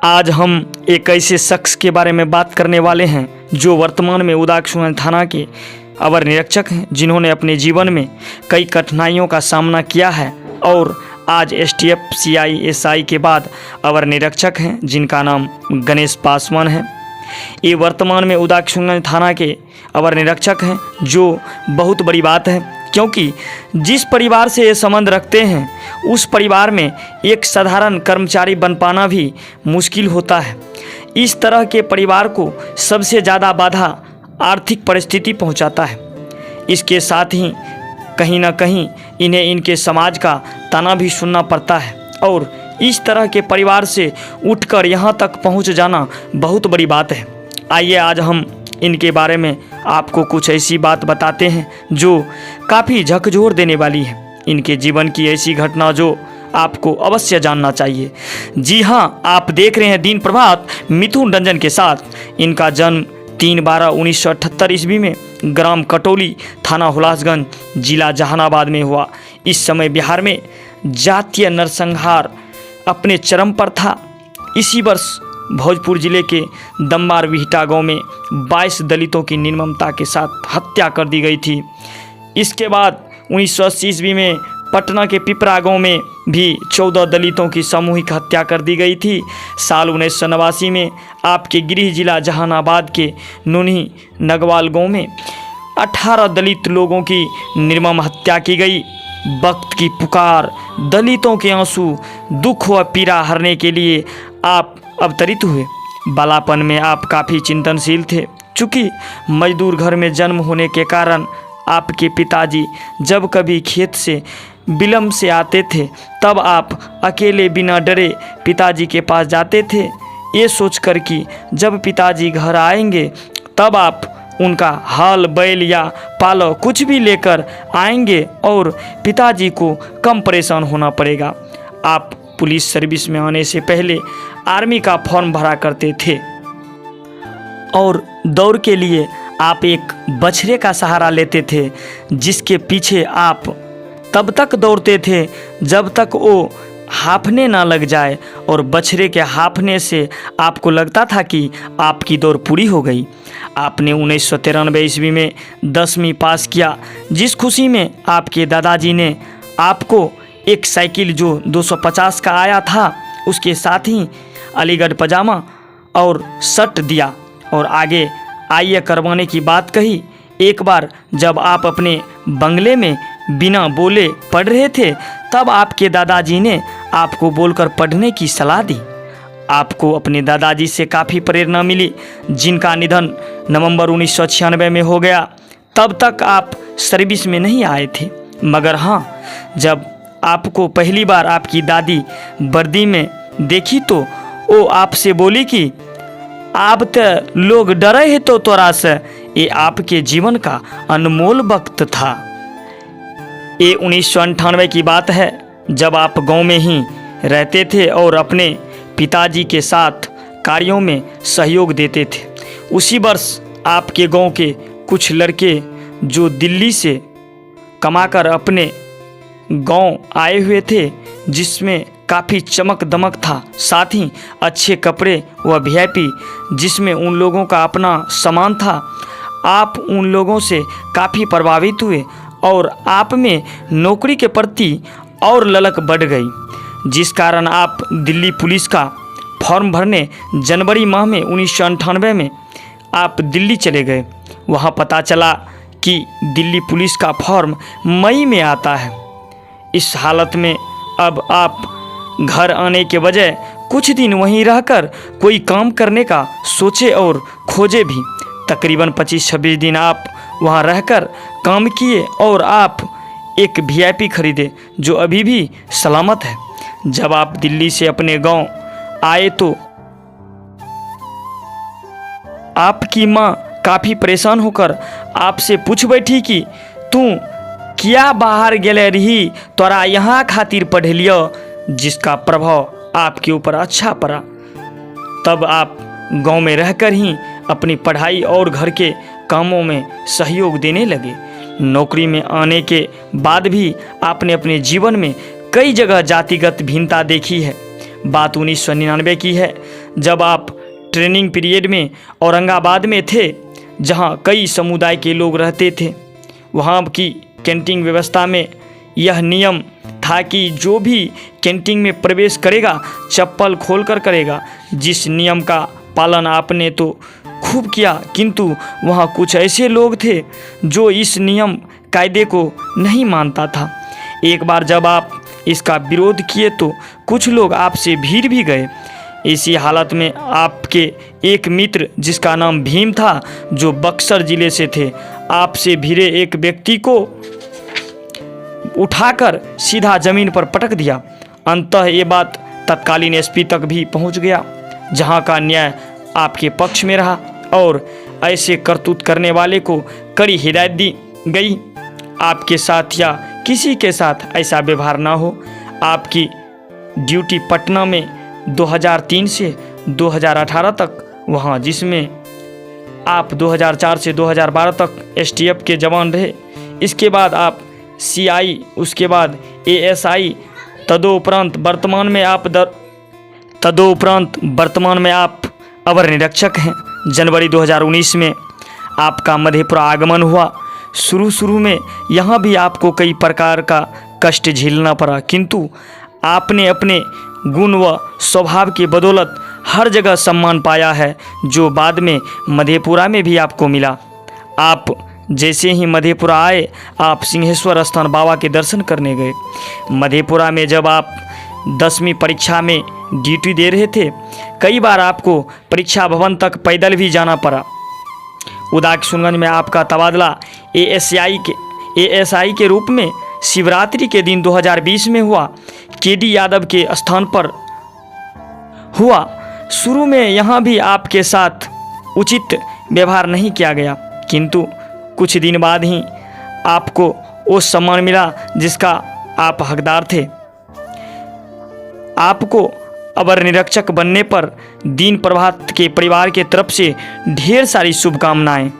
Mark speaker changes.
Speaker 1: आज हम एक ऐसे शख्स के बारे में बात करने वाले हैं जो वर्तमान में उदाकशुगंज थाना के अवर निरीक्षक हैं, जिन्होंने अपने जीवन में कई कठिनाइयों का सामना किया है और आज एसटीएफ सीआईएसआई के बाद अवर निरीक्षक हैं, जिनका नाम गणेश पासवान है। ये वर्तमान में उदाकशुगंज थाना के अवर निरीक्षक हैं, जो बहुत बड़ी बात है, क्योंकि जिस परिवार से ये संबंध रखते हैं उस परिवार में एक साधारण कर्मचारी बन पाना भी मुश्किल होता है। इस तरह के परिवार को सबसे ज़्यादा बाधा आर्थिक परिस्थिति पहुंचाता है। इसके साथ ही कहीं ना कहीं इन्हें इनके समाज का ताना भी सुनना पड़ता है और इस तरह के परिवार से उठकर यहाँ तक पहुँच जाना बहुत बड़ी बात है। आइए आज हम इनके बारे में आपको कुछ ऐसी बात बताते हैं जो काफ़ी झकझोर देने वाली है। इनके जीवन की ऐसी घटना जो आपको अवश्य जानना चाहिए। जी हाँ, आप देख रहे हैं दिन प्रभात मिथुन रंजन के साथ। इनका जन्म 3/12/1978 ईस्वी में ग्राम कटौली, थाना हुलासगंज, जिला जहानाबाद में हुआ। इस समय बिहार में जातीय नरसंहार अपने चरम पर था। इसी वर्ष भोजपुर जिले के दमबार विहटा गांव में 22 दलितों की निर्ममता के साथ हत्या कर दी गई थी। इसके बाद 1980 ईस्वी में पटना के पिपरा गांव में भी 14 दलितों की सामूहिक हत्या कर दी गई थी। साल 1989 में आपके गृह जिला जहानाबाद के नूनी नगवाल गांव में 18 दलित लोगों की निर्मम हत्या की गई। वक्त की पुकार, दलितों के आंसू, दुख व पीड़ा हरने के लिए आप अवतरित हुए। बालापन में आप काफ़ी चिंतनशील थे। चूँकि मजदूर घर में जन्म होने के कारण आपके पिताजी जब कभी खेत से विलम्ब से आते थे तब आप अकेले बिना डरे पिताजी के पास जाते थे, ये सोचकर कि जब पिताजी घर आएंगे तब आप उनका हाल बैल या पालो कुछ भी लेकर आएंगे और पिताजी को कम परेशान होना पड़ेगा। आप पुलिस सर्विस में आने से पहले आर्मी का फॉर्म भरा करते थे और दौड़ के लिए आप एक बछड़े का सहारा लेते थे, जिसके पीछे आप तब तक दौड़ते थे जब तक वो हांफने ना लग जाए और बछड़े के हांफने से आपको लगता था कि आपकी दौड़ पूरी हो गई। आपने 1993 ईस्वी में 10वीं पास किया, जिस खुशी में आपके दादाजी ने आपको एक साइकिल जो 250 का आया था उसके साथ ही अलीगढ़ पजामा और शर्ट दिया और आगे आईए करवाने की बात कही। एक बार जब आप अपने बंगले में बिना बोले पढ़ रहे थे तब आपके दादाजी ने आपको बोलकर पढ़ने की सलाह दी। आपको अपने दादाजी से काफ़ी प्रेरणा मिली, जिनका निधन नवंबर 1996 में हो गया। तब तक आप सर्विस में नहीं आए थे, मगर हाँ, जब आपको पहली बार आपकी दादी वर्दी में देखी तो वो आपसे बोली कि आप तो लोग डरे हैं तो तोरा से। ये आपके जीवन का अनमोल वक्त था। ये 1998 की बात है, जब आप गांव में ही रहते थे और अपने पिताजी के साथ कार्यों में सहयोग देते थे। उसी वर्ष आपके गांव के कुछ लड़के जो दिल्ली से कमाकर अपने गांव आए हुए थे, जिसमें काफ़ी चमक दमक था, साथ ही अच्छे कपड़े व वीआईपी जिसमें उन लोगों का अपना सामान था। आप उन लोगों से काफ़ी प्रभावित हुए और आप में नौकरी के प्रति और ललक बढ़ गई, जिस कारण आप दिल्ली पुलिस का फॉर्म भरने जनवरी माह में 1998 में आप दिल्ली चले गए। वहाँ पता चला कि दिल्ली पुलिस का फॉर्म मई में आता है। इस हालत में अब आप घर आने के बजाय कुछ दिन वहीं रहकर कोई काम करने का सोचे और खोजे भी। तकरीबन 25-26 दिन आप वहां रहकर काम किए और आप एक वीआईपी खरीदे जो अभी भी सलामत है। जब आप दिल्ली से अपने गांव आए तो आपकी माँ काफ़ी परेशान होकर आपसे पूछ बैठी कि तू क्या बाहर गेले रही, तोरा यहाँ खातिर पढ़ लियो, जिसका प्रभाव आपके ऊपर अच्छा पड़ा। तब आप गांव में रहकर ही अपनी पढ़ाई और घर के कामों में सहयोग देने लगे। नौकरी में आने के बाद भी आपने अपने जीवन में कई जगह जातिगत भिन्नता देखी है। बात 1999 की है, जब आप ट्रेनिंग पीरियड में औरंगाबाद में थे, जहां कई समुदाय के लोग रहते थे, वहां की कैंटीन व्यवस्था में यह नियम था कि जो भी कैंटीन में प्रवेश करेगा चप्पल खोलकर करेगा। जिस नियम का पालन आपने तो खूब किया, किंतु वहाँ कुछ ऐसे लोग थे जो इस नियम कायदे को नहीं मानता था। एक बार जब आप इसका विरोध किए तो कुछ लोग आपसे भीड़ भी गए। इसी हालत में आपके एक मित्र जिसका नाम भीम था, जो बक्सर जिले से थे, आपसे भिड़े एक व्यक्ति को उठाकर सीधा जमीन पर पटक दिया। अंततः ये बात तत्कालीन एसपी तक भी पहुंच गया, जहां का न्याय आपके पक्ष में रहा और ऐसे करतूत करने वाले को कड़ी हिदायत दी गई। आपके साथ या किसी के साथ ऐसा व्यवहार ना हो। आपकी ड्यूटी पटना में 2003 से 2018 तक वहां, जिसमें आप 2004 से 2012 तक एसटीएफ के जवान रहे। इसके बाद आप सीआई, उसके बाद एएसआई, तदोपरांत वर्तमान में आप अवर निरीक्षक हैं। जनवरी 2019 में आपका मधेपुरा आगमन हुआ। शुरू में यहाँ भी आपको कई प्रकार का कष्ट झेलना पड़ा, किंतु आपने अपने गुण व स्वभाव की बदौलत हर जगह सम्मान पाया है, जो बाद में मधेपुरा में भी आपको मिला। आप जैसे ही मधेपुरा आए, आप सिंहेश्वर स्थान बाबा के दर्शन करने गए। मधेपुरा में जब आप 10वीं परीक्षा में ड्यूटी दे रहे थे, कई बार आपको परीक्षा भवन तक पैदल भी जाना पड़ा। उदाकिशुनगंज में आपका तबादला एएसआई के रूप में शिवरात्रि के दिन 2020 में हुआ, केडी यादव के स्थान पर हुआ। शुरू में यहाँ भी आपके साथ उचित व्यवहार नहीं किया गया, किंतु कुछ दिन बाद ही आपको वो सम्मान मिला जिसका आप हकदार थे। आपको अवर निरीक्षक बनने पर दीन प्रभात के परिवार के तरफ से ढेर सारी शुभकामनाएं।